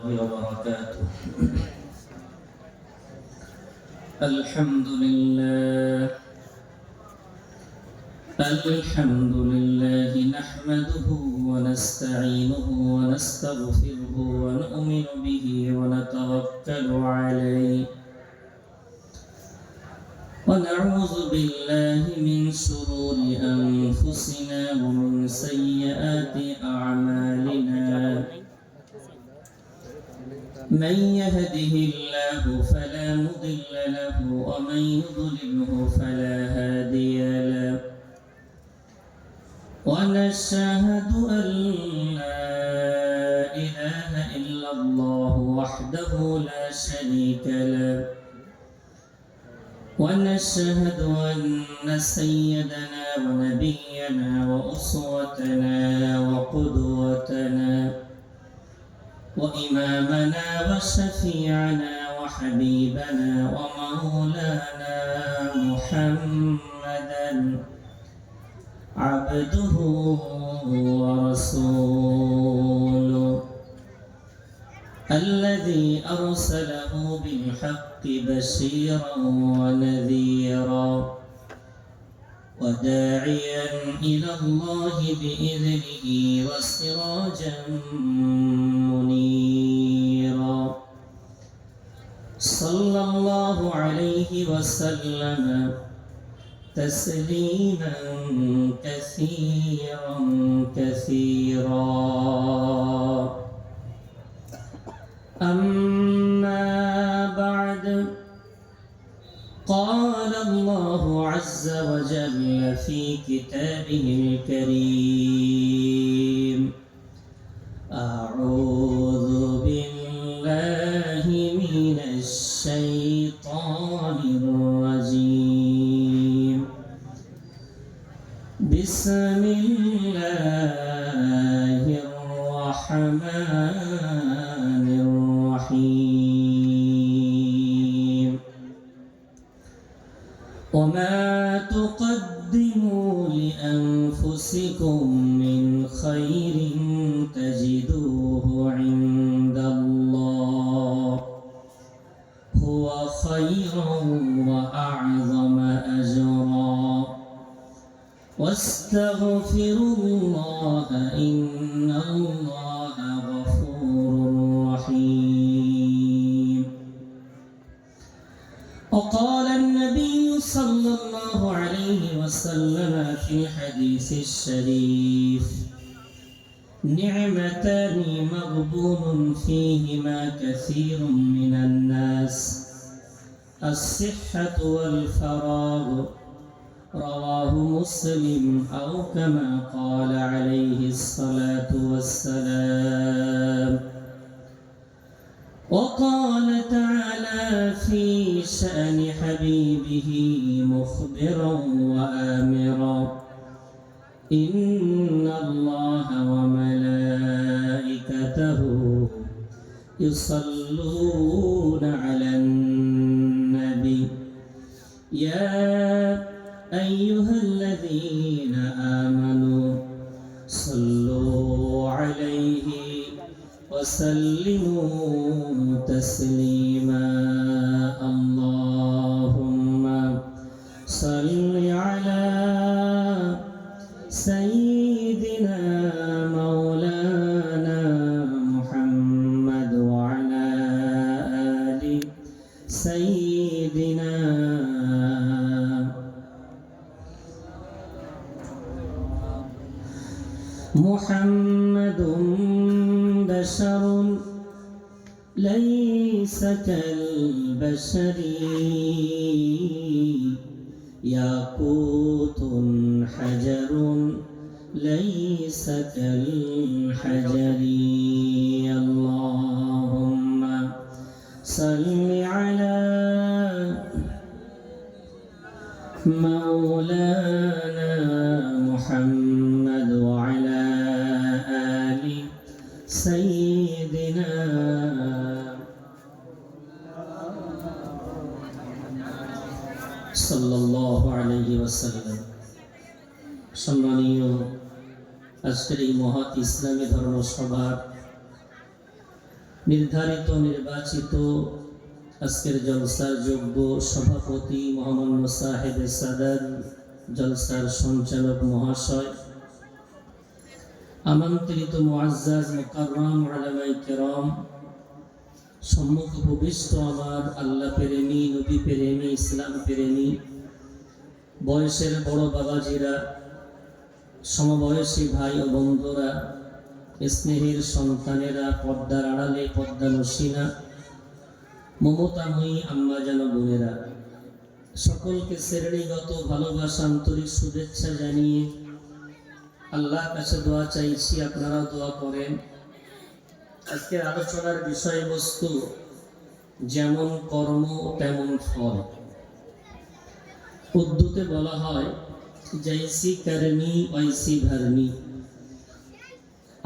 وبركاته. الحمد لله نحمده ونستعينه ونستغفره ونؤمن به ونتوكل عليه ونعوذ بالله من شرور أنفسنا ومن سيئات أعمالنا. من يهده الله فلا مضل له ومن يضلله فلا هادي له. ونشهد أن لا إله إلا الله وحده لا شريك له. ونشهد أن سيدنا ونبينا وأسوتنا وقدوتنا وإمامنا وشفيعنا وحبيبنا ومولانا محمدا عبده ورسوله الذي أرسله بالحق بشيرا ونذيرا وداعيا إلى الله بإذنه وسراجا منيرا. صلى الله عليه وسلم تسليما كثيرا كثيرا. أما بعد، قال الله عز وجل في كتابه الكريم: أعوذ بالله من الشيطان الرجيم. بسم الله الرحمن الرحيم. وما تقدموا لأنفسكم من خير تجدوه عند الله هو خيرا وأعظم أجرا. واستغفروا الله إن الله غفور رحيم. وقال النبي صلى الله عليه وسلم في الحديث الشريف: نعمتان مغبون فيهما كثير من الناس، الصحة والفراغ. رواه مسلم، أو كما قال عليه الصلاة والسلام. وقال تعالى في شأن حبيبه مخبرا وآمرا: إن الله وملائكته يصلون على النبي يا أيها الذين آمنوا صلوا عليه وسلموا تسليما. اللهم صل على سيدنا مولانا محمد وعلى آل سيدنا محمد بشر ليس كالبشر، ياقوت حجر ليس كالحجر. اللهم صل على مولانا محمد وعلى آل سيدنا সাল্লাল্লাহু আলাইহি ওয়াসাল্লাম। সম্মানীয় আজকের এই মহৎ ইসলামী ধর্মসভার নির্ধারিত নির্বাচিত আজকের জলসার যোগ্য সভাপতি মহামান্য সাহেবে সাদাত, জলসার সঞ্চালক মহাশয়, আমন্ত্রিত মুআজ্জাজ মুকাররম উলামায়ে কেরাম, সম্মুখ উপবিষ্ট আমার আল্লাহ প্রেমী, নবী প্রেমী, ইসলাম প্রেমী, বয়সের বড় বাবাজিরা, সমবয়সী ভাই ও বন্ধুরা, স্নেহের সন্তানেরা, পর্দার আড়ালে পর্দানসীনা, মমতাময়ী আম্মা যেন বোনেরা, সকলকে শ্রেণীগত ভালোবাসা, আন্তরিক শুভেচ্ছা জানিয়ে আল্লাহর কাছে দোয়া চাইছি, আপনারাও দোয়া করেন। আজকের আলোচনার বিষয়বস্তু যেমন কর্ম তেমন ফল। উর্দুতে বলা হয় জৈসি করনি ওইসি ভরনি,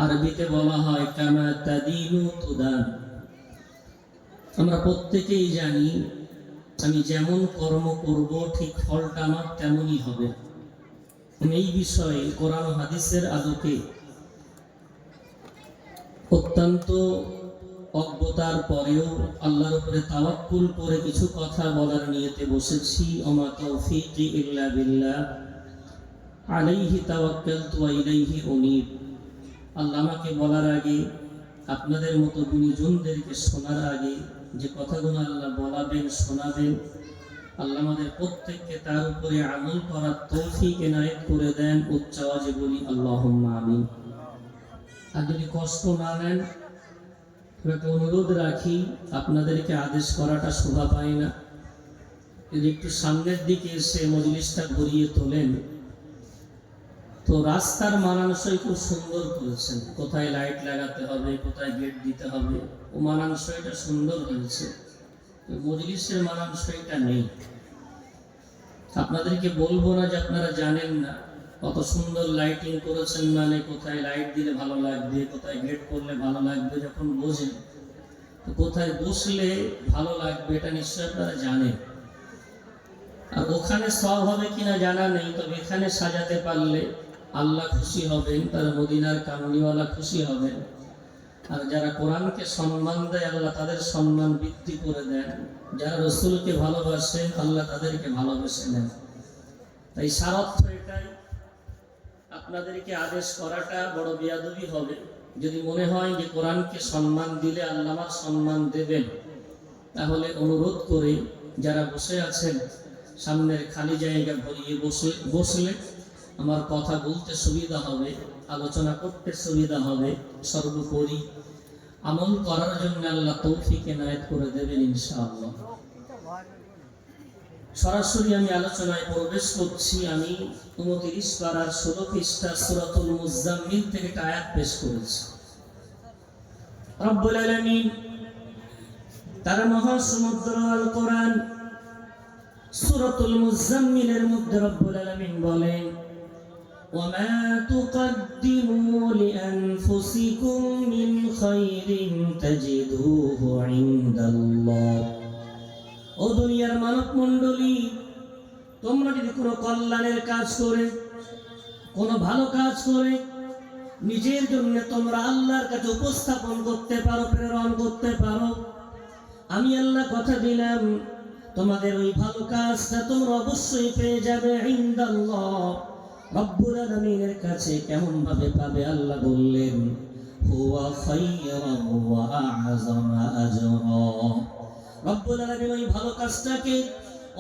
আরবিতে বলা হয় কামা তাদিনু তুদান। আমরা প্রত্যেকেই জানি আমি যেমন কর্ম করব ঠিক ফলটা আমার তেমনই হবে। এই বিষয়ে কোরআন হাদিসের আলোকে অত্যন্ত অজ্ঞতার পরেও আল্লাহর উপরে তাওয়াক্কুল করে কিছু কথা বলার নিয়তে বসেছি। ওমা তৌফিকি ইল্লা বিল্লাহ, আলাইহি তাওয়াক্কালতু ওয়া ইলাইহি উনীব। আল্লাহ আমাকে বলার আগে, আপনাদের মতো গুণীজনদেরকে শোনার আগে যে কথাগুলো আল্লাহ বলাবেন, শোনাবেন, আল্লাহ আমাদের প্রত্যেককে তার উপরে আমল করার তৌফিক এনায়েত করে দেন। উচ্চ আওয়াজে বলি আল্লাহুম্মা আমিন। আর যদি কষ্ট না নেন, একটা অনুরোধ রাখি, আপনাদেরকে আদেশ করাটা শোভা পায় না, যদি একটু সামনের দিকে এসে মজলিসটা ঘুরিয়ে তোলেন। তো রাস্তার মানানসই খুব সুন্দর করেছেন, কোথায় লাইট লাগাতে হবে, কোথায় গেট দিতে হবে, ও মানানসইটা সুন্দর হয়েছে। মজলিসের মানানসইটা নেই। আপনাদেরকে বলবো না যে আপনারা জানেন না, কত সুন্দর লাইটিং করেছেন, মানে কোথায় লাইট দিলে ভালো লাগবে, কোথায় গেট করলে ভালো লাগবে, যখন বোঝেন তো কোথায় বসলে ভালো লাগবে এটা নিশ্চয় আপনারা জানেন। আর ওখানে সব হবে কিনা জানা নেই, তবে এখানে সাজাতে পারলে আল্লাহ খুশি হবেন, তার মদিনার কামলিওয়ালা খুশি হবেন। আর যারা কোরআনকে সম্মান দেয় আল্লাহ তাদের সম্মান বৃদ্ধি করে দেন, যারা রসুলকে ভালোবাসেন আল্লাহ তাদেরকে ভালোবেসে নেন। তাই সারার্থ এটাই, আপনাদেরকে আদেশ করাটা বড় বেয়াদবি হবে। যদি মনে হয় যে কোরআনকে সম্মান দিলে আল্লাহ আমার সম্মান দেবেন, তাহলে অনুরোধ করে যারা বসে আছেন সামনের খালি জায়গা ভরিয়ে বসলে আমার কথা বলতে সুবিধা হবে, আলোচনা করতে সুবিধা হবে, সর্বোপরি আমল করার জন্য আল্লাহ তৌফিক এনায়েত করে দেবেন ইনশাআল্লাহ। সরাসরি আমি আলোচনায় প্রবেশ করছি। আমি 29 পারার 16 পৃষ্ঠা সূরাতুল মুজাম্মিল থেকে একটা আয়াত পেশ করেছি। রব্বুল আলামিন তার মহাসমুদ্র আল কোরআন সূরাতুল মুজাম্মিলের মধ্যে রব্বুল আলামিন বলেন, ওয়ামা তুকদ্দিমু লিআনফুসিকুম মিন খায়রিন তাজিদুহু ইনদাল্লাহ। ও দুনিয়ার মানব মণ্ডলী, তোমরা যদি কোনো কল্যাণের কাজ করে, কোনো ভালো কাজ করে নিজের জন্য তোমরা আল্লাহর কাছে উপস্থাপন করতে পারো, প্রেরণ করতে পারো, আমি আল্লাহ কথা দিলাম তোমাদের ওই ভালো কাজটা তোমরা অবশ্যই পেয়ে যাবে ইনদাল্লাহ, রব্বুল আলামিনের কাছে। কেমন ভাবে পাবে? আল্লাহ বললেন, হুয়া খায়রুন ওয়া আ'যামা আজরা। রব্বুল আলামিন ওই ভালো কাজটাকে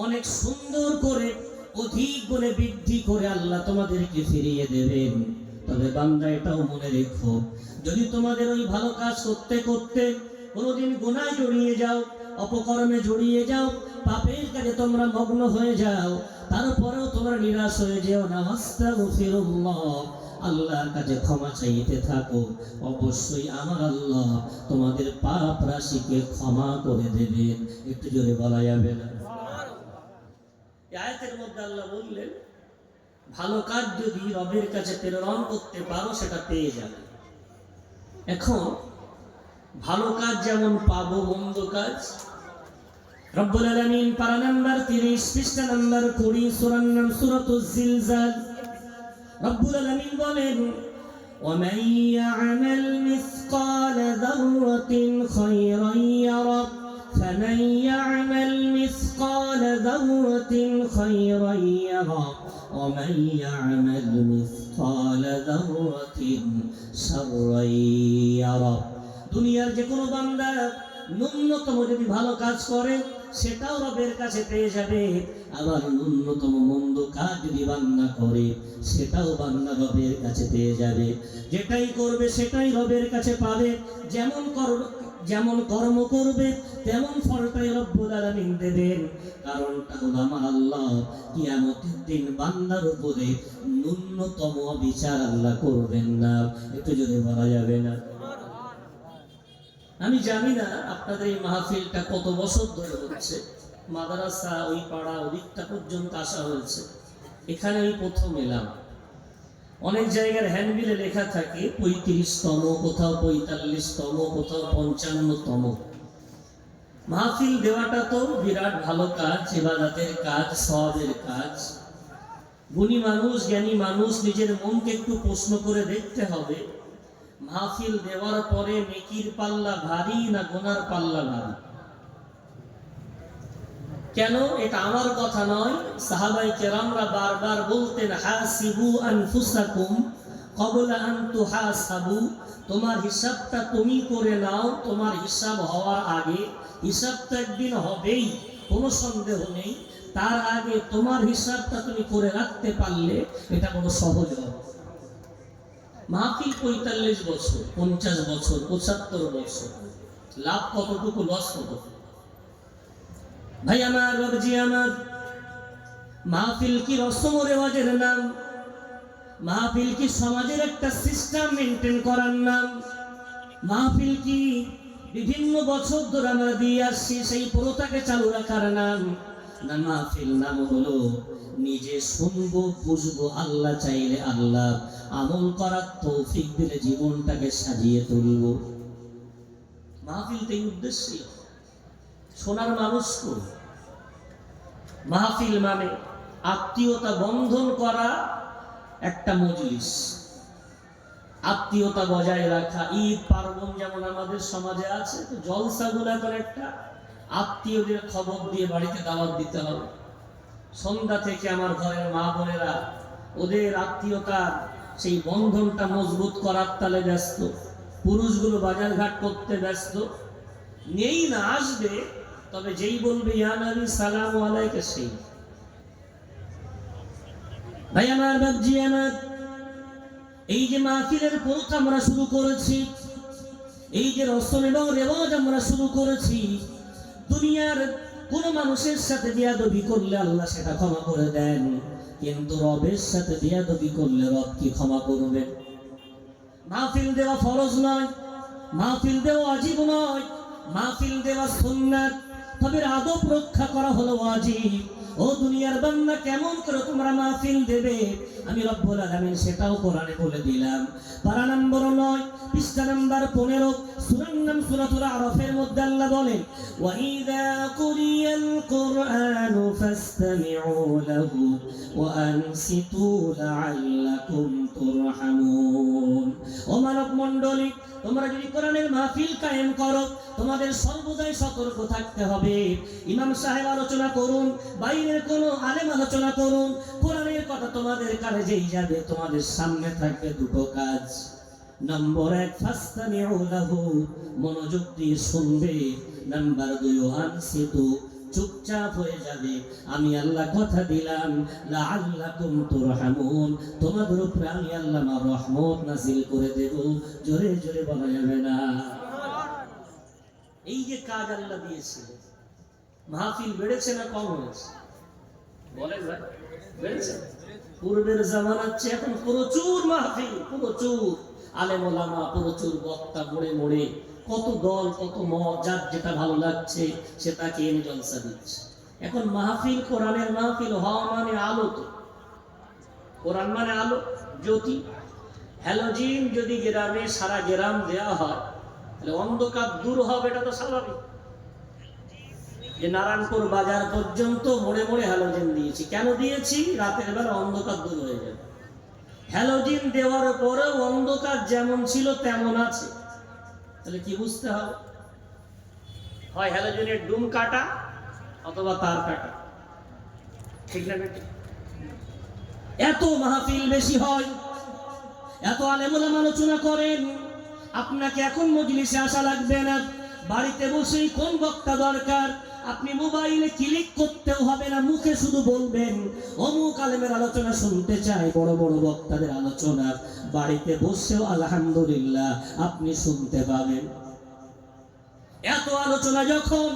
অনেক সুন্দর করে, অধিক গুণে বৃদ্ধি করে আল্লাহ তোমাদেরকে ফিরিয়ে দেবেন। তবে বান্দা এটাও মনে রেখো, যদি তোমাদের ওই ভালো কাজ করতে করতে কোনোদিন গুনাহে জড়িয়ে যাও, অপকর্মে জড়িয়ে যাও, পাপের কাজে তোমরা মগ্ন হয়ে যাও, তারপরেও তোমরা নিরাশ হয়ে যেও না। আস্তাগফিরুল্লাহ, আল্লাহর কাছে ক্ষমা চাইতে থাকো, অবশ্যই আমার আল্লাহ তোমাদের পাপ রাশিকে ক্ষমা করে দেবেন। একটু জোরে বলা যাবে না? এই আয়াতের মধ্যে আল্লাহ বললেন, ভালো কাজ যদি রবের কাছে প্রেরণ করতে পারো সেটা পেয়ে যাবে। এখন ভালো কাজ যেমন পাবো, মন্দ কাজ রব্বুল আলামিন পারা নাম্বার 30 পৃষ্ঠা নাম্বার 20 সূরার নাম সূরাতুজ জিলজাল। রব্বুল আলামিন বলেন, ومن يعمل مثقال ذرة خيرا يره فمن يعمل مثقال ذرة خيرا يره ومن يعمل مثقال ذرة شرا يره দুনিয়ার যে কোনো বান্দা ন্যূনতম যদি ভালো কাজ করে সেটাও রবের কাছে পেয়ে যাবে, আবার ন্যূনতম মন্দ কাজ যদি বান্দা করে সেটাও বান্দা রবের কাছে পেয়ে যাবে। যেটাই করবে সেটাই রবের কাছে পাবে। যেমন কর্ম করবে তেমন ফলটাই রব্বুল আলামিন দেবেন। কারণটা হলো আমার আল্লাহ কিয়ামতের দিন বান্দার উপরে ন্যূনতম বিচার আল্লাহ করবেন না। একটু যদি বলা যাবে না? আমি জানি না আপনাদের এই মাহফিলটা কত বছর ধরে হচ্ছে। মাদ্রাসা ওই পাড়া ওদিকটা পর্যন্ত আসা হয়েছে, এখানে আমি প্রথম এলাম। অনেক জায়গার হ্যান্ডবিলে লেখা থাকে 35তম, কোথাও 45তম, কোথাও 55তম। মাহফিল দেওয়াটা তো বিরাট ভালো কাজ, ইবাদতের কাজ, সওয়াবের কাজ। গুণী মানুষ, জ্ঞানী মানুষ নিজের মনকে একটু প্রশ্ন করে দেখতে হবে, মাহফিল দেওয়ার পরে নেকির পাল্লা ভারী না গুনার পাল্লা ভারী? কেন? এটা আমার কথা নয়, সাহাবায়ে কেরামরা বারবার বলতেন হাসিবু আনফুসাকুম ক্বাবলা আন তুহাসাবু। তোমার হিসাবটা তুমি করে নাও, তোমার হিসাব হওয়ার আগে। হিসাব তো একদিন হবেই, কোনো সন্দেহ নেই। তার আগে তোমার হিসাবটা তুমি করে রাখতে পারলে এটা বড় সহজ হবে। মাহফিল 45 বছর, 50 বছর, 75 বছর, লাভ কতটুকু, লস কতটুকু? ভাই আমার, রবজি আমার, মাহফিল কি রসম ও রেওয়াজের নাম? মাহফিল কি সমাজের একটা সিস্টেম মেনটেন করার নাম? মাহফিল কি বিভিন্ন বছর ধরে আমরা দিয়ে আসছি সেই প্রথাকে চালু রাখার নাম? না, মাহফিল নাম হলো নিজে শুনবো, বুঝবো, আল্লাহ চাইলে আল্লাহ আমল করার তৌফিক দিলে জীবনটাকে সাজিয়ে তুলবো। মাহফিল তো এই উদ্দেশ্য। শোনার মানুষ তো। মাহফিল মানে আত্মীয়তা বন্ধন করা একটা মজলিস, আত্মীয়তা বজায় রাখা। ঈদ পার্বণ যেমন আমাদের সমাজে আছে, তো জলসাগুলো এখন একটা আত্মীয়দের খবর দিয়ে বাড়িতে দাওয়াত দিতে হবে। সন্ধ্যা থেকে আমার ঘরের মা বোনেরা ওদের আত্মীয়তার সেই বন্ধনটা মজবুত করার তালে ব্যস্ত। পুরুষগুলো বাজারঘাট করতে ব্যস্ত। নেই না, আসবে, তবে যেই বলবে ইয়া নবী সালামু আলাইকা, সেই। ভাই আমার, বাবজি আমার, এই যে মাহফিলের প্রথা আমরা শুরু করেছি, এই যে রসম এবং রেওয়াজ আমরা শুরু করেছি, দুনিয়ার কোন মানুষের সাথে বেয়াদবি করলে আল্লাহ সেটা ক্ষমা করে দেন, কিন্তু রবের সাথে বেয়াদবি করলে রব কি ক্ষমা করবেন? মাহফিল দেওয়া ফরজ নয়, মাহফিল দেওয়া ওয়াজিব নয়, মাহফিল দেওয়া সুন্নাত, তবে আদব রক্ষা করা হলো ওয়াজিব। ও দুনিয়ার বান্দা, কেমন করে তোমরা মাহফিল দেবে আমি রব্বুল আলামিন সেটাও কোরআনে বলে দিলাম। পারা নম্বর 9, পৃষ্ঠা নম্বর 15, সূরার নাম সূরাতুল আরাফের মধ্যে আল্লাহ বলেন ওয়া ইযা কুরিয়াল কুরআনু ফাসতামিউ লাহু ওয়া আনসিতু লাআল্লাকুম তুরহামুন। ও মানব মণ্ডলী, তোমরা যদি কোরআনের মাহফিল কায়েম করো, তোমাদের সর্বদাই সতর্ক থাকতে হবে। ইমাম সাহেব আলোচনা করুন, বাইরের কোনো আলেম আলোচনা করুন, কোরআনের কথা তোমাদের কানে যেই যাবে, তোমাদের সামনে থাকবে দুটো কাজ। নম্বর 1, ফাসতামিউ লাহু, মনোযোগ দিয়ে শুনবে। নাম্বার 2, আনসিতু, চুপচাপ হয়ে যাবে। আমি আল্লাহ কথা দিলাম লাআল্লাকুম তুরহামুন, তোমাদের উপরে আমি আল্লাহ আমার রহমত নাযিল করে দেব। জোরে জোরে বলা যাবে না? এই যে কাজ আল্লাহ দিয়েছিল, মাহফিল বেড়েছে না কম হয়েছে? বলেন ভাই, বেড়েছে? পূর্বের জামানার চেয়ে এখন প্রচুর মাহফিল, প্রচুর আলেম ওলামা, প্রচুর বক্তা, মোড়ে মোড়ে কত দল, কত মত, যার যেটা ভালো লাগছে সেটাকে এনে জলসা দিচ্ছে। এখন মাহফিল, কোরআনের মাহফিল হওয়া মানে আলো। তো কোরআন মানে আলো, জ্যোতি। হ্যালোজিন যদি গ্রামে সারা গ্রাম দেওয়া হয়, তাহলে অন্ধকার দূর হবে, এটা তো স্বাভাবিক। যে নারায়ণপুর বাজার পর্যন্ত মোড়ে মোড়ে হ্যালোজেন দিয়েছি, কেন দিয়েছি? রাতের বেলা অন্ধকার দূর হয়ে যাবে। হ্যালোজিন দেওয়ার পরে অন্ধকার যেমন ছিল তেমন আছে। তাহলে কি বুঝতে হবে? হয় হ্যালোজিনের ডুম কাটা অথবা তার কাটা। ঠিক না বেটি? এত মাহফিল বেশি হয়, এত আলেমুল আলোচনা করেন, আপনাকে এখন মজলিসে আসা লাগবে না, বাড়িতে বসেই কোন বক্তা দরকার আপনি মোবাইলে ক্লিক করতেও হবে না, মুখে শুধু বলবেন অমুক আলেমের আলোচনা শুনতে চাই, বড় বড় বক্তাদের আলোচনা, বাড়িতে বসেও আলহামদুলিল্লাহ আপনি শুনতে পাবেন। এত আলোচনা যখন,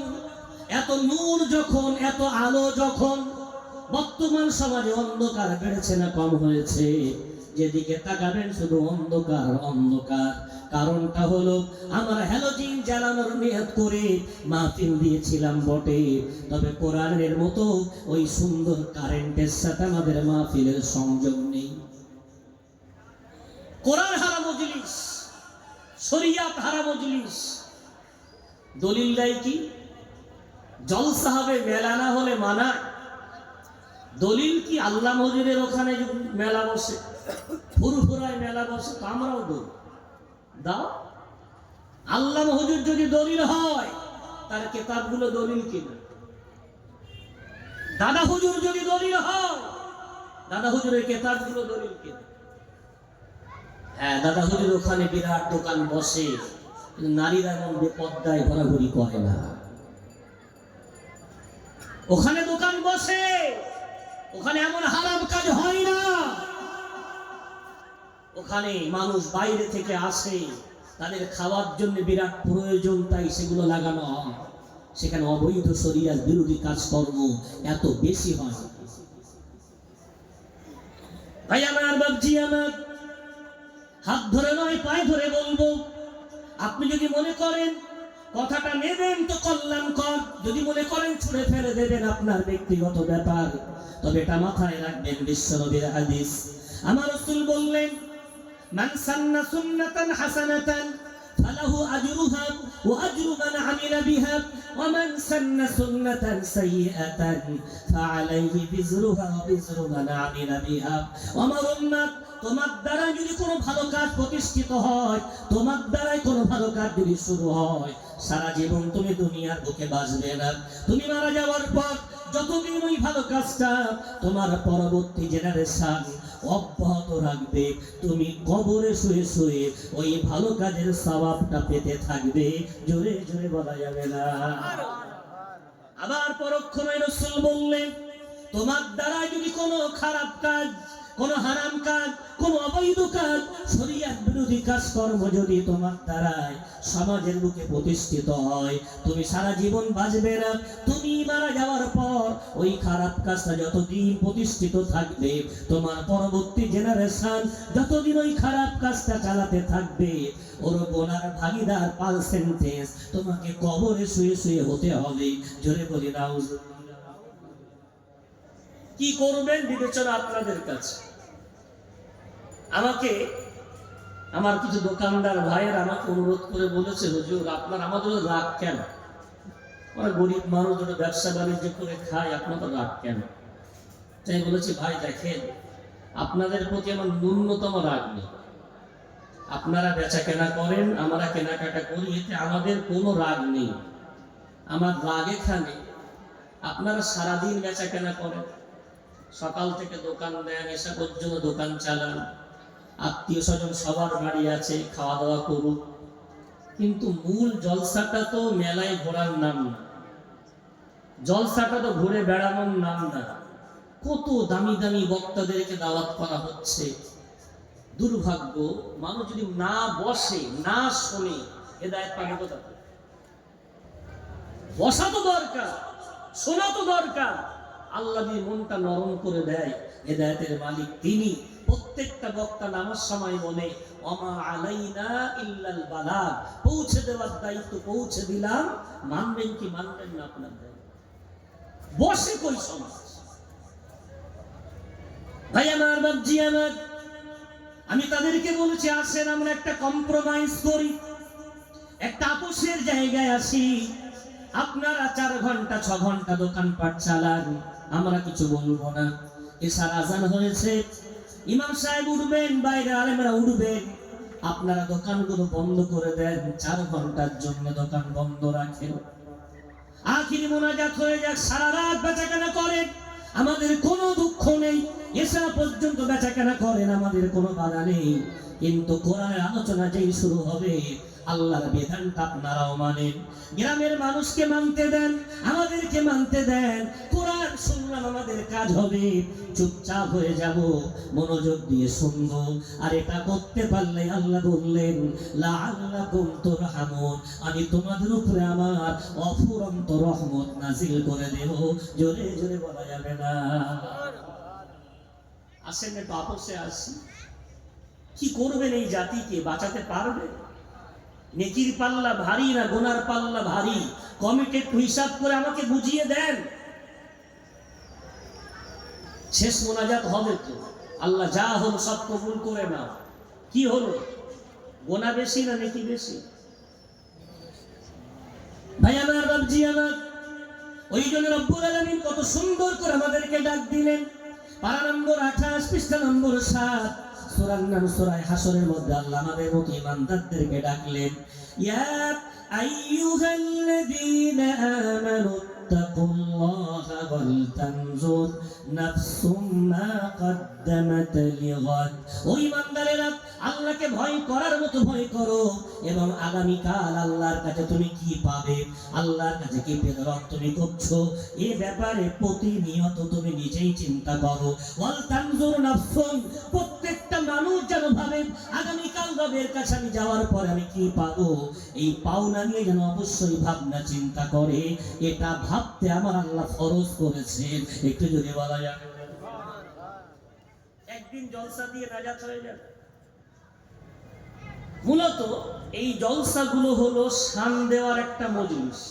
এত নূর যখন, এত আলো যখন, বর্তমান সমাজে অন্ধকার বেড়েছে না কম হয়েছে? যেদিকে তাকাবেন শুধু অন্ধকার অন্ধকার। কারণটা হলো আমরা হ্যালোজিন জ্বালানোর নিয়ত করে মাহফিল দিয়েছিলাম বটে, তবে কোরআনের মতো ওই সুন্দর কারেন্টের সাথে আমাদের মাহফিলের সংযোগ নেই। কোরআন হারা মজলিস, শরিয়াত হারা মজলিস। দলিল নাই কি? জলসা হবে, মেলা না হলে মানায়? দলিল কি? আল্লাহ মজুরের ওখানে মেলা বসে, ফুরফুরায় মেলা বসে, তো আমরাও দলিল দাও। আল্লাহ হুজুর যদি দলিল হয় তার কিতাবগুলো দলিল কিনা? দাদা হুজুর যদি দলিল হয়, দাদা হুজুরের কিতাবগুলো দলিল কিনা? হ্যাঁ, দাদা হুজুর ওখানে বিরাট দোকান বসে, নারীরা এমন বেপর্দায় ঘোরাঘুরি করে না। ওখানে দোকান বসে, ওখানে এমন হারাম কাজ হয় না। ওখানে মানুষ বাইরে থেকে আসে, তাদের খাওয়ার জন্য বিরাট প্রয়োজন, তাই সেগুলো লাগানো হয়। সেখানে অবৈধ শরিয়াত বিরোধী কাজকর্ম এত বেশি হয়। ভাই আমার, বাবজি আমার, হাত ধরে নয় পায়ে ধরে বলবো, আপনি যদি মনে করেন কথাটা নেবেন তো কল্যাণকর, যদি মনে করেন ছুঁড়ে ফেলে দেবেন আপনার ব্যক্তিগত ব্যাপার। তবে এটা মাথায় রাখবেন, বিশ্বনবীর হাদিস, আমার রাসূল বললেন, মান সান্না সুন্নাতান হাসানাতান ফালাহু আজরুহা ওয়া আজরু মান আমিলা বিহা ওয়া মান সান্না সুন্নাতান সাইয়্যাতান ফাআলাইহি বিজরুহা ওয়া বিজরু মান আমিলা বিহা। আমার উম্মত, তোমার দ্বারা যদি কোনো ভালো কাজ প্রতিষ্ঠিত হয়, তোমার দ্বারাই কোনো ভালো কাজ যদি শুরু হয়, সারা জীবন তুমি দুনিয়ার বুকে বাঁচবে না। তুমি মারা যাওয়ার পর যতদিন ওই ভালো কাজটা তোমার পরবর্তী জেনারেশন অব্যাহত রাখবে, তুমি কবরে শুয়ে শুয়ে ওই ভালো কাজের সওয়াবটা পেতে থাকবে। জোরে জোরে বলা যাবে না। আবার পরক্ষণে রাসূল বললেন, তোমার দ্বারা যদি কোনো খারাপ কাজ, কোনো হারাম কাজ, কোনো অবৈধ কাজ, শরিয়াত বিরোধী কাজকর্ম যদি তোমার দ্বারাই সমাজের বুকে প্রতিষ্ঠিত হয়, তুমি সারা জীবন বাঁচবে না। তুমি মারা যাওয়ার পর ওই খারাপ কাজটা যতদিন প্রতিষ্ঠিত থাকবে, তোমার পরবর্তী জেনারেশন যতদিন ওই খারাপ কাজটা চালাতে থাকবে, ওর গোনার ভাগীদার পার্সেন্টেজ তোমাকে কবরে শুয়ে শুয়ে হতে হবে। জোরে বলি নাউজুবিল্লাহ। কি করবেন বিবেচনা আপনাদের কাছে। আমাকে আমার কিছু দোকানদার ভাইয়ের আমাকে অনুরোধ করে বলেছে, হুজুর আপনার আমাদের রাগ কেন? আমরা গরিব মানুষ, ব্যবসা বাণিজ্য করে খাই, আপনাদের রাগ কেন? তাই বলেছি, ভাই দেখেন, আপনাদের প্রতি আমার ন্যূনতম রাগ নেই। আপনারা বেচা কেনা করেন, আমরা কেনাকাটা করি, এতে আমাদের কোনো রাগ নেই। আমার রাগ এখানে, আপনারা সারাদিন বেচা কেনা করেন, সকাল থেকে দোকান দেন, এসে পর্যন্ত দোকান চালান, আত্মীয় স্বজন সবার বাড়ি আছে, খাওয়া দাওয়া করুন, কিন্তু মূল জলসাটা তো মেলায় ঘোরার নাম না, জলসাটা তো ঘুরে বেড়ানোর নাম না। কত দামি দামি বক্তাদেরকে দাওয়াত করা হচ্ছে। দুর্ভাগ্য, মানুষ যদি না বসে, না শোনে, হেদায়েত পাবে কোথা থেকে? বসা তো দরকার, শোনা তো দরকার। আল্লাহ যদি মনটা নরম করে দেয়, হেদায়েতের মালিক তিনি। প্রত্যেকটা বক্তা নামার সময় বলে, ওমা আলাইনা ইল্লাল বালাগ, পৌঁছে দেওয়ার দায়িত্ব পৌঁছে দিলাম, মানবেন কি মানবেন না আপনার দায়িত্ব। বসে কই সমাজ? ভাই আমার, বাবজি আমার, আমি তাদেরকে বলেছি, আসেন আমরা একটা কম্প্রোমাইজ করি, একটা আপোষের জায়গায় আসি। আপনারা 4 ঘন্টা 6 ঘন্টা দোকানপাট চালান, আমরা কিছু বলবো না। এশার আজান হয়েছে, ইমাম সাহেব উঠবেন, বাইরে আলেমরা উঠবেন, আপনারা দোকানগুলো বন্ধ করে দেন, 4 ঘন্টার জন্য দোকান বন্ধ রাখেন। আখিরি মোনাজাত হয়ে যাক, সারা রাত বেচাকেনা করেন, আমাদের কোনো দুঃখ নেই। এসা পর্যন্ত বেচাকেনা করেন, আমাদের কোনো বাধা নেই। কিন্তু কোরআনের আলোচনা যেই শুরু হবে, আল্লাহর বিধানটা আপনারাও মানেন। গ্রামের মানুষকে মানতে দেন, আমাদেরকে মানতে দেন। কোরআন শুনলাম, আমাদের কাজ হবে চুপচাপ হয়ে যাব, মনোযোগ দিয়ে শুনবো। আর এটা করতে পারলে আল্লাহ বললেন লাআল্লাকুম তুরহামুন, আমি তোমাদের উপরে আমার অফুরন্ত রহমত নাজিল করে দেব। জোরে জোরে বলা যাবে না। আসেন একটু আপসে আসি। কি করবেন? এই জাতিকে বাঁচাতে পারবে? নেকির পাল্লা ভারী না গুনার পাল্লা ভারী? কমিটি হিসাব করে আমাকে বুঝিয়ে দেন। শেষ মোনাজাত হবে তো, আল্লাহ যা হল সব কবুল করে নাও। কি হলো? গোনা বেশি না নেকি বেশি? ভাই আমার, বাবজি আমার, ওই জন্য রব্বুল আলামিন কত সুন্দর করে আমাদেরকে ডাক দিলেন। পারা নম্বর 28, পৃষ্ঠা নম্বর 7, সূরার নাম সূরা হাসরের মধ্যে আল্লাহ আমাদের মতো ইমানদারদেরকে ডাকলেন, ইয়া আইয়ুহাল্লাযীনা আমানু তাকুল্লাহা ওয়াল তানজুর নাফসুম মা কদ্দামাত লিগাদ। ওই ইমানদারেরা, আল্লাহকে ভয় করার মতো ভয় করো, এবং আগামীকাল আল্লাহর কাছে তুমি কি পাবে, আল্লাহর কাছে কি পেয়ে তুমি করছো, এই ব্যাপারে প্রতিনিয়ত তুমি নিজেই চিন্তা করো। ওয়াল তানজুর নাফসুন, প্রত্যেকটা মানুষ যেন ভাবে আগামীকাল রবের কাছে আমি যাওয়ার পরে আমি কি পাবো, এই পাওনা নিয়ে যেন অবশ্যই ভাবনা চিন্তা করে। এটা ভাবতে আমার আল্লাহ ফরজ করেছেন। একটু যদি বলা যায়, একদিন জলসা দিয়ে নাজাত হয়ে যাবে। মূলত এই জলসাগুলো হলো শান দেওয়ার একটা মজলিস।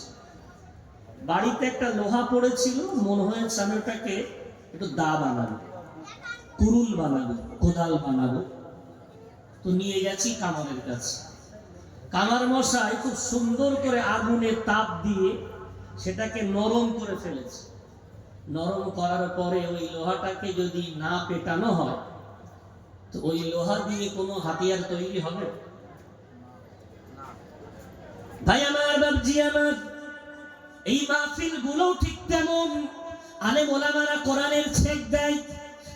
বাড়িতে একটা লোহা পড়েছিল, মনে হয়েছে আমি ওটাকে একটু দা বানাবো, কুরুল বানাবো, কোদাল বানাবো। তো নিয়ে গেছি কামারের কাছে। কামার মশাই খুব সুন্দর করে আগুনে তাপ দিয়ে সেটাকে নরম করে ফেলেছে। নরম করার পরে ওই লোহাটাকে যদি না পেটানো হয়, তো ওই লোহা দিয়ে কোনো হাতিয়ার তৈরি হবে? ভাই আমার, বাবজি আমার, এই মাহফিল গুলো ঠিক তেমন। আলেম ওলামারা কোরআনের ছেক দেয়,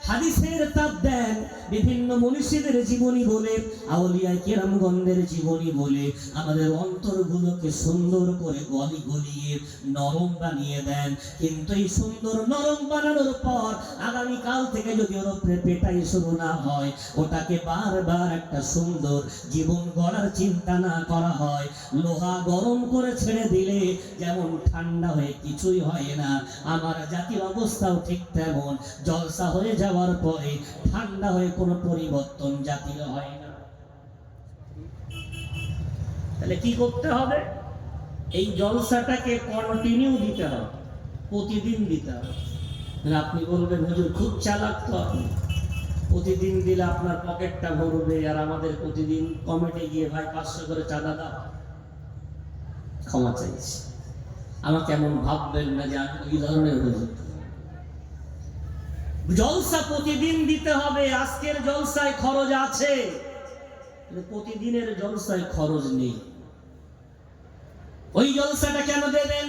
হাদিসের তাপ দেন, বিভিন্ন মনীষীদের জীবনী বলে, আউলিয়া কেরামগণদের জীবনী বলে আমাদের অন্তরগুলোকে সুন্দর করে গলিয়ে নরম বানিয়ে দেন। কিন্তু এই সুন্দর নরম বানানোর পর আগামীকাল থেকে যদি ওর উপরে পেটাই শুরু না হয়, ওটাকে বারবার একটা সুন্দর জীবন গড়ার চিন্তা না করা হয়, লোহা গরম করে ছেড়ে দিলে যেমন ঠান্ডা হয়ে কিছুই হয় না, আমার জাতির অবস্থাও ঠিক তেমন। জলসা হয়ে যাওয়ার পরে ঠান্ডা হয়ে কোনো পরিবর্তন জাতির হয় না। তাহলে কি করতে হবে? এই জলসাটাকে কন্টিনিউ দিতে হবে, প্রতিদিন দিতে হবে। আপনি বলবেন হুজুর খুব চালাক তো আপনি, প্রতিদিন দিলে আপনার পকেটটা ভরবে, আর আমাদের প্রতিদিন কমিটি গিয়ে ভাই 500 করে চাঁদা দাও। ক্ষমা চাইছি, আমাকে এমন ভাববেন না যে আমি এই ধরনের হুজুর। জলসা প্রতিদিন দিতে হবে। আজকের জলসায় খরচ আছে, প্রতিদিনের জলসায় খরচ নেই। ওই জলসাটা কেন দেবেন?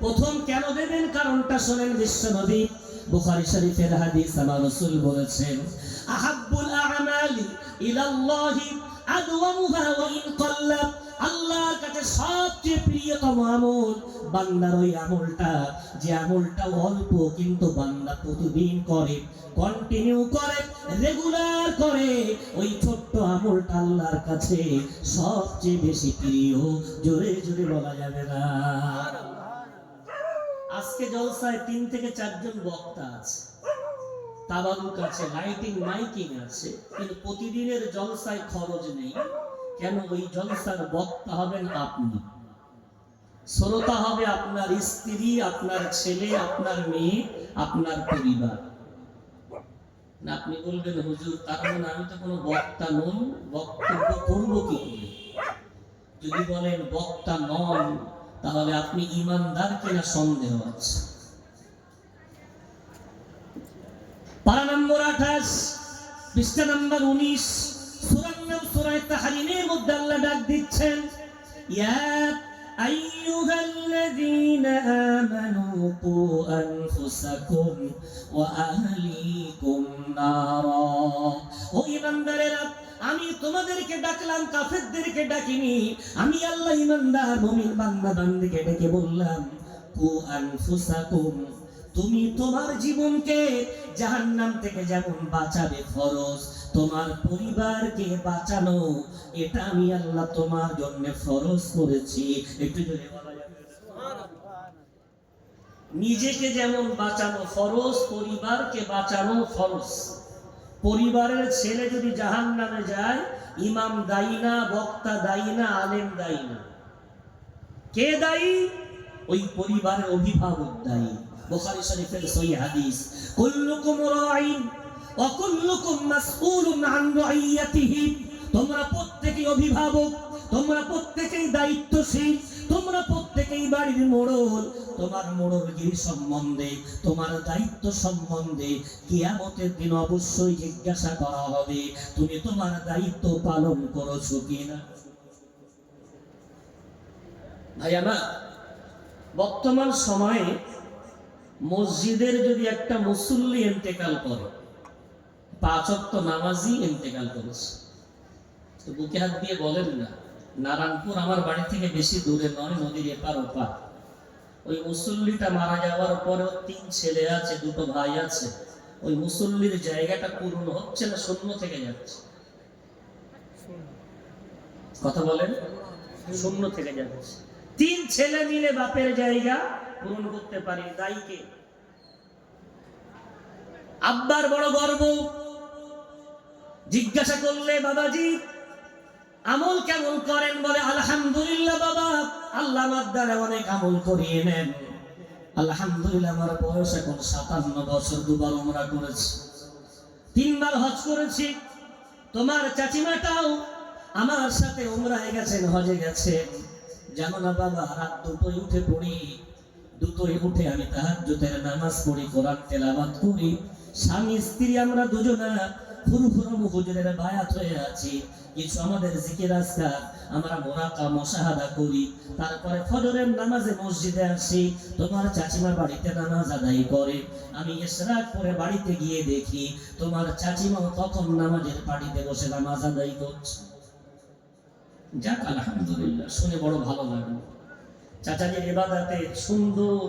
প্রথম কেন দেবেন কারণটা শোনেন। বিশ্বনবী বুখারী শরীফের হাদিস, আমার রাসূল বলেছেন, আহাব্বুল আ'মালি ইলাল্লাহি আদওয়ামুহা ওয়া ইন ক্বাল্লা। আল্লাহর কাছে সবচেয়ে প্রিয়তম আমল বান্দার ওই আমলটা, যে আমলটা অল্প কিন্তু বান্দা প্রতিদিন করে, কন্টিনিউ করে, রেগুলার করে, ওই ছোট্ট আমলটা আল্লাহর কাছে সবচেয়ে বেশি প্রিয়। জোরে জোরে বলা যাবে না। আজকে জলসায় 3 থেকে 4 জন বক্তা আছে, তাবারুক আছে, লাইটিং মাইকিং আছে, কিন্তু প্রতিদিনের জলসায় খরচ নেই। কেন? ওই জলসার বক্তা হবেন আপনি, শ্রোতা হবে আপনার স্ত্রী, আপনার ছেলে, আপনার মেয়ে, আপনার পরিবার। না আপনি বলবেন হুজুর তার মানে আমি তো কোনো বক্তা নই, বক্তব্য করবো কি করে? যদি বলেন বক্তা নন, তাহলে আপনি ইমানদার কিনা সন্দেহ আছে। পারা নম্বর 28, পৃষ্ঠা নাম্বার 19, সূরার নাম সূরা তাহরিমের মধ্যে আল্লাহ ডাক দিচ্ছেন, ইয়া আইয়ুহাল্লাযীনা আমানু কু আনফুসাকুম ওয়া আহলিকুম নারা। ও ঈমানদারেরা, আমি তোমাদেরকে ডাকলাম, কাফেরদেরকে ডাকিনি। আমি আল্লাহ ঈমানদার মুমিন বান্দা বান্দীকে ডেকে বললাম, কু আনফুসাকুম, তুমি তোমার জীবনকে জাহান্নাম থেকে যেমন বাঁচাবে ফরজ, তোমার পরিবারকে বাঁচানো এটা আমি আল্লাহ তোমার জন্য ফরজ করেছি। একটু জোরে বলা যাবে? নিজেকে যেমন বাঁচানো ফরজ, পরিবারকে বাঁচানো ফরজ। পরিবারের ছেলে যদি জাহান্নামে যায়, ইমাম দায়ী না, বক্তা দায়ী না, আলেম দায়ী না। কে দায়ী? ওই পরিবারের অভিভাবক দায়ী। বুখারী শরীফের সহিহ হাদিস, কুল্লুকুম রাঈন ওয়া কুল্লুকুম মাসউলুন আন রাইয়াতিহি। তোমরা প্রত্যেকই অভিভাবক, তোমরা প্রত্যেকই দায়িত্বশীল, তোমরা প্রত্যেকই বাড়ির মোড়ল। তোমার মোড়লগিরি সম্বন্ধে, তোমার দায়িত্ব সম্বন্ধে কিয়ামতের দিন অবশ্যই জিজ্ঞাসা করা হবে, তুমি তোমার দায়িত্ব পালন করেছো কিনা। ভাই আমার, বর্তমান সময়ে মসজিদের যদি একটা মুসল্লি ইন্তেকাল করে, 5 ওয়াক্ত নামাজি ইন্তেকাল করেছে, তো বুকে হাত দিয়ে বলেন না, নারায়ণপুর আমার বাড়ি থেকে বেশি দূরে নয়, নদীর এপার ওপার। ওই মুসল্লিটা মারা যাওয়ার পরেও 3 ছেলে আছে, 2 ভাই আছে। ওই মুসল্লির জায়গাটা পূর্ণ হচ্ছে না, শূন্য থেকে যাচ্ছে। কথা বলেন, শূন্য থেকে যাচ্ছে। 3 ছেলে মিলে বাপের জায়গা পূরণ করতে পারি, দায়ীকে। আব্বার বড় গর্ব, জিজ্ঞাসা করলে বাবাজি আমল কেমন করেন, বলে আলহামদুলিল্লাহ বাবা, আল্লাহ আমার দ্বারা অনেক আমল করিয়ে নেন। আলহামদুলিল্লাহ, আমার বয়স এখন 57 বছর, 2 বার উমরা করেছি, 3 বার হজ করেছি। তোমার চাচিমাটাও আমার সাথে উমরায় গেছেন, হজে গেছেন। জানো না বাবা, রাত 2টোয় উঠে পড়ি, 2টোয় উঠে আমি তাহাজ্জুদের নামাজ পড়ি, কোরআন তেলাওয়াত করি। স্বামী স্ত্রী আমরা দুজনা ফুরফুরা হুজুরের বায়াত হয়ে আছি। কিছু আমাদের জিকির আজকার আমরা মুরাকা মুশাহাদা করি, তারপরে ফজরের নামাজে মসজিদে আসি। তোমার চাচিমা বাড়িতে নামাজ আদায় করে, আমি ইশরাক করে বাড়িতে গিয়ে দেখি তোমার চাচিমা তখন নামাজের পাটিতে বসে নামাজ আদায় করছে। যাক আলহামদুলিল্লাহ, শুনে বড় ভালো লাগলো। চাচাজির ইবাদতে সুন্দর,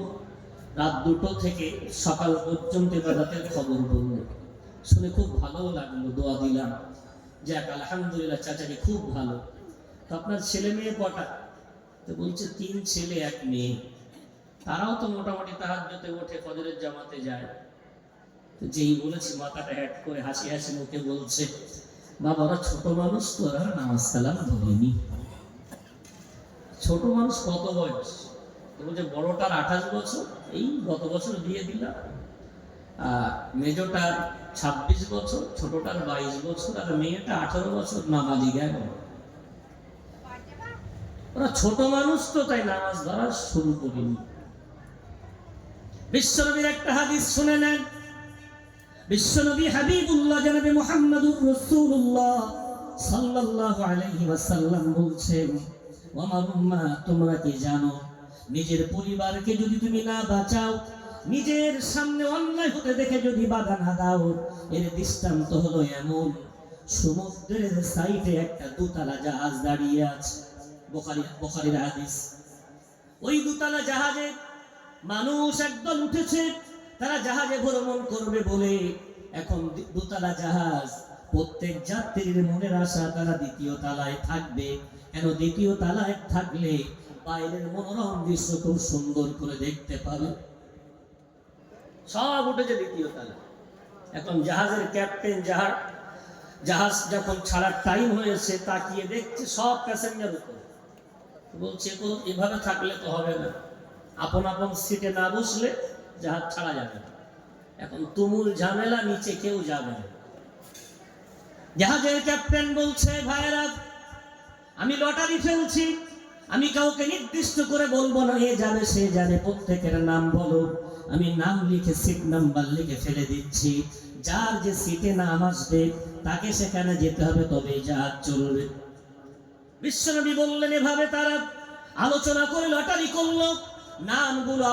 রাত 2টো থেকে সকাল পর্যন্ত ইবাদতের খবর বলল, শুনে খুব ভালো লাগলো। দোয়া দিলাম, যাক আলহামদুলিল্লাহ, চাচাজি খুব ভালো। তো আপনার ছেলে মেয়ে কটা? তো বলছে 3 ছেলে 1 মেয়ে। তারাও তো মোটামুটি তাহাজ্জুদে ওঠে, ফজরের জামাতে যায়। তো যেই বলেছি মাথাটা হ্যাট করে হাসি হাসি মুখে বলছে, বাবা ওরা ছোট মানুষ তো, ওরা নামাজ কালাম ধরেনি। ছোট মানুষ কত বয়স? বলছে বড়টার 28 বছর, এই গত বছর বিয়ে দিলাম। মেজোটার 26 বছর, ছোটটার 22 বছর, আর মেয়েটা 18 বছর, নামাজি গেল। ওরা ছোট মানুষ তো, তাই নামাজ ধরা শুরু করিনি। বিশ্বনবীর একটা হাদিস শুনে নেন। বিশ্বনবী হাবিবুল্লাহ জনাবে মুহাম্মদুর রাসূলুল্লাহ সাল্লাল্লাহু আলাইহি ওয়াসাল্লাম বলছেন, ও আমার উম্মাহ, তোমরা কি জানো, নিজের পরিবারকে যদি তুমি না বাঁচাও, নিজের সামনে অন্যায় হতে দেখে যদি বাধা না দাও, এর দৃষ্টান্ত হলো এমন, সমুদ্রের সাইডে একটা 2তলা জাহাজ দাঁড়িয়ে আছে। বুখারীর হাদিস। ওই 2তলা জাহাজে মানুষ একদল উঠেছে, তারা জাহাজে ভ্রমণ করবে বলে। এখন 2তলা জাহাজ, প্রত্যেক যাত্রীর মনের আশা তারা 2য় তলায় থাকবে। কেন? 2য় তলায় থাকলে বাইরের মনোরম দৃশ্য খুব সুন্দর করে দেখতে পাবে। সব উঠেছে 2য় তলায়। এখন জাহাজের ক্যাপ্টেন জাহাজ যখন ছাড়ার টাইম হয়েছে, তাকিয়ে দেখছে সব প্যাসেঞ্জার উপরে। বলছে এভাবে থাকলে তো হবে না, আপন আপন সিটে না বসলে জাহাজ ছাড়া যাবে না। এখন তুমুল ঝামেলা, নিচে কেউ যাবে না। জাহাজের ক্যাপ্টেন বলছে, ভাইরা আমি লটারি ফেলছি, আমি কাউকে নির্দিষ্ট করে বলবো না, এ যাবে সে যাবে, প্রত্যেকের নাম বলো। আমি নাম লিখে সিট নাম্বার লিখে ফেলে দিচ্ছি। যার যে সিটে নাম আসবে তাকে সেখানে যেতে হবে, তবেই জাহাজ চলবে। বিশ্বনবী বললেন, এভাবে তারা আলোচনা করে লটারি করলো, নামগুলো